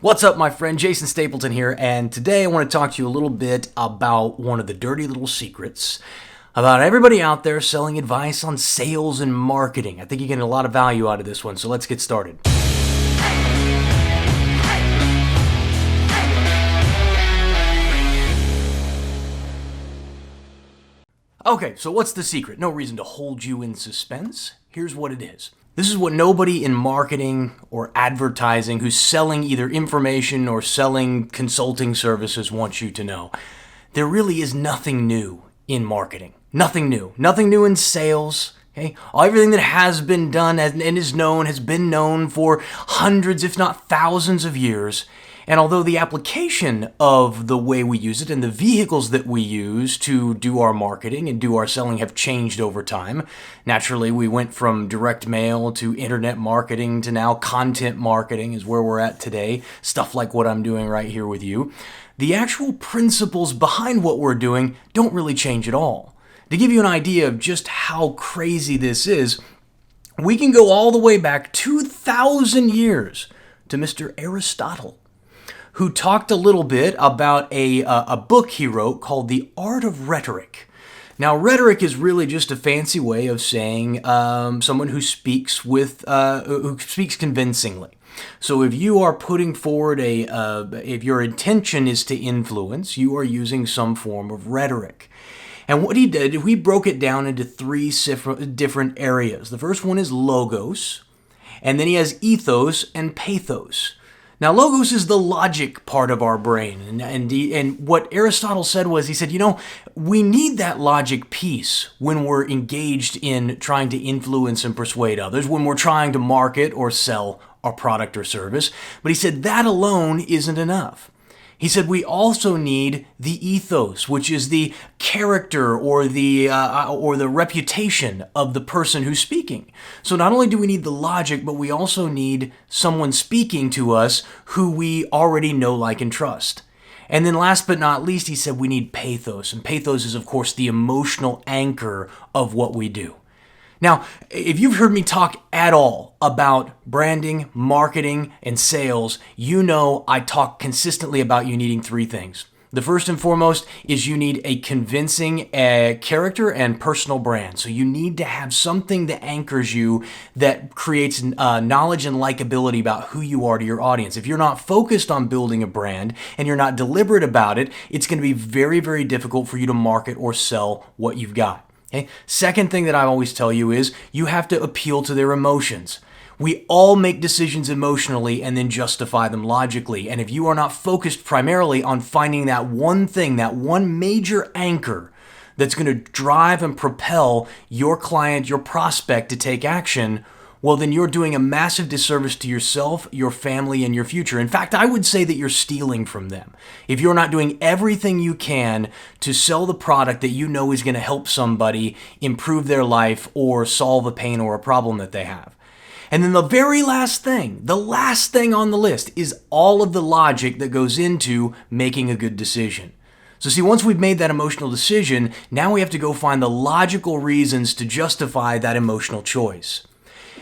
What's up, my friend? Jason Stapleton here, and today I want to talk to you a little bit about one of the dirty little secrets about everybody out there selling advice on sales and marketing. I think you're getting a lot of value out of this one, so let's get started. Okay, so what's the secret? No reason to hold you in suspense. Here's what it is. This is what nobody in marketing or advertising who's selling either information or selling consulting services wants you to know. There really is nothing new in marketing. Nothing new. Nothing new in sales. Okay? Everything that has been done and is known has been known for hundreds, if not thousands of years. And although the application of the way we use it and the vehicles that we use to do our marketing and do our selling have changed over time, naturally we went from direct mail to internet marketing to now content marketing is where we're at today, stuff like what I'm doing right here with you. The actual principles behind what we're doing don't really change at all. To give you an idea of just how crazy this is, we can go all the way back 2,000 years to Mr. Aristotle, who talked a little bit about a book he wrote called The Art of Rhetoric. Now, rhetoric is really just a fancy way of saying someone who speaks convincingly. So if you are putting forward if your intention is to influence, you are using some form of rhetoric. And what he did, he broke it down into three different areas. The first one is logos, and then he has ethos and pathos. Now, logos is the logic part of our brain. And what Aristotle said was, he said, we need that logic piece when we're engaged in trying to influence and persuade others, when we're trying to market or sell our product or service. But he said that alone isn't enough. He said we also need the ethos, which is the character or the reputation of the person who's speaking. So not only do we need the logic, but we also need someone speaking to us who we already know, like, and trust. And then last but not least, he said we need pathos. And pathos is, of course, the emotional anchor of what we do. Now, if you've heard me talk at all about branding, marketing, and sales, you know I talk consistently about you needing three things. The first and foremost is you need a convincing character and personal brand. So you need to have something that anchors you, that creates knowledge and likability about who you are to your audience. If you're not focused on building a brand and you're not deliberate about it, it's going to be very, very difficult for you to market or sell what you've got. Okay? Second thing that I always tell you is you have to appeal to their emotions. We all make decisions emotionally and then justify them logically. And if you are not focused primarily on finding that one thing, that one major anchor that's going to drive and propel your client, your prospect to take action, well, then you're doing a massive disservice to yourself, your family, and your future. In fact, I would say that you're stealing from them if you're not doing everything you can to sell the product that you know is going to help somebody improve their life or solve a pain or a problem that they have. And then the very last thing, the last thing on the list, is all of the logic that goes into making a good decision. So see, once we've made that emotional decision, now we have to go find the logical reasons to justify that emotional choice.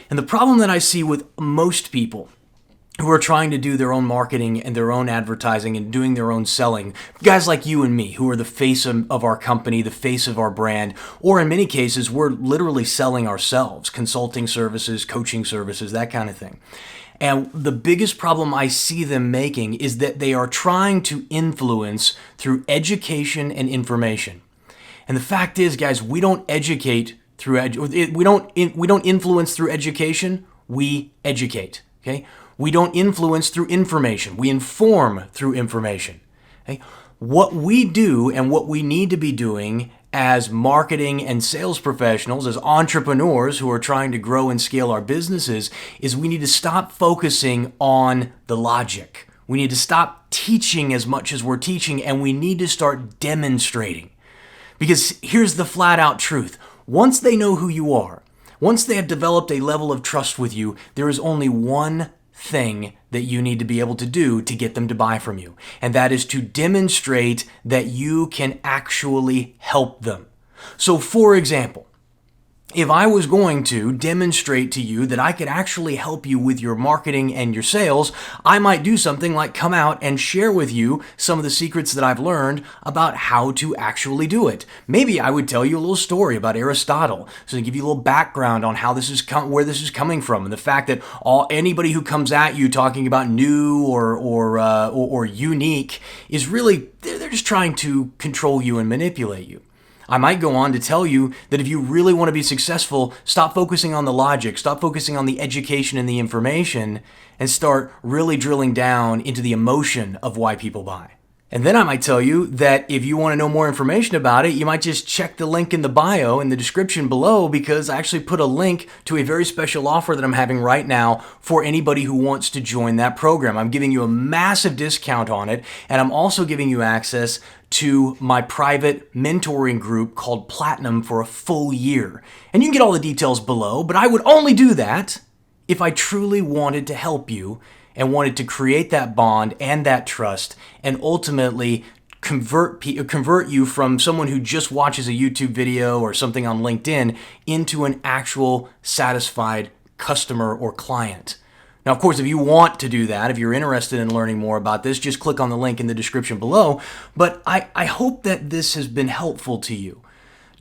And the problem that I see with most people who are trying to do their own marketing and their own advertising and doing their own selling, guys like you and me who are the face of our company, the face of our brand, or in many cases, we're literally selling ourselves, consulting services, coaching services, that kind of thing. And the biggest problem I see them making is that they are trying to influence through education and information. And the fact is, guys, we don't educate we don't influence through education, we educate, okay? We don't influence through information, we inform through information, okay? What we do and what we need to be doing as marketing and sales professionals, as entrepreneurs who are trying to grow and scale our businesses, is we need to stop focusing on the logic. We need to stop teaching as much as we're teaching, and we need to start demonstrating. Because here's the flat out truth. Once they know who you are, once they have developed a level of trust with you, there is only one thing that you need to be able to do to get them to buy from you. And that is to demonstrate that you can actually help them. So for example, if I was going to demonstrate to you that I could actually help you with your marketing and your sales, I might do something like come out and share with you some of the secrets that I've learned about how to actually do it. Maybe I would tell you a little story about Aristotle, so to give you a little background on how this is where this is coming from, and the fact that anybody who comes at you talking about new or unique is really they're just trying to control you and manipulate you. I might go on to tell you that if you really want to be successful, stop focusing on the logic, stop focusing on the education and the information, and start really drilling down into the emotion of why people buy. And then I might tell you that if you want to know more information about it, you might just check the link in the bio in the description below, because I actually put a link to a very special offer that I'm having right now for anybody who wants to join that program. I'm giving you a massive discount on it, and I'm also giving you access to my private mentoring group called Platinum for a full year. And you can get all the details below, but I would only do that if I truly wanted to help you and wanted to create that bond and that trust and ultimately convert you from someone who just watches a YouTube video or something on LinkedIn into an actual satisfied customer or client. Now, of course, if you want to do that, if you're interested in learning more about this, just click on the link in the description below. But I hope that this has been helpful to you.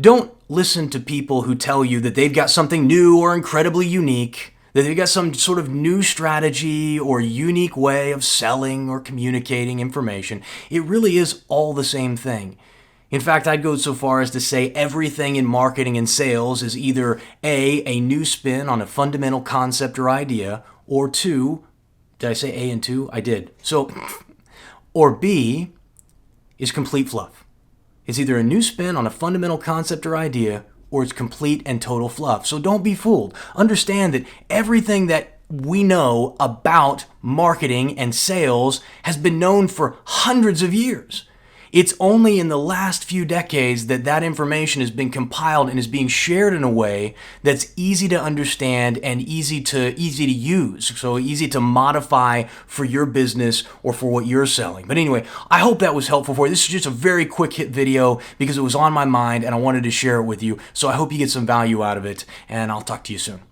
Don't listen to people who tell you that they've got something new or incredibly unique, that they've got some sort of new strategy or unique way of selling or communicating information. It really is all the same thing. In fact, I'd go so far as to say everything in marketing and sales is either a new spin on a fundamental concept or idea, or two, did I say A and two? I did. So, or B is complete fluff. It's either a new spin on a fundamental concept or idea, or it's complete and total fluff. So don't be fooled. Understand that everything that we know about marketing and sales has been known for hundreds of years. It's only in the last few decades that that information has been compiled and is being shared in a way that's easy to understand and easy to use. So easy to modify for your business or for what you're selling. But anyway, I hope that was helpful for you. This is just a very quick hit video because it was on my mind and I wanted to share it with you. So I hope you get some value out of it, and I'll talk to you soon.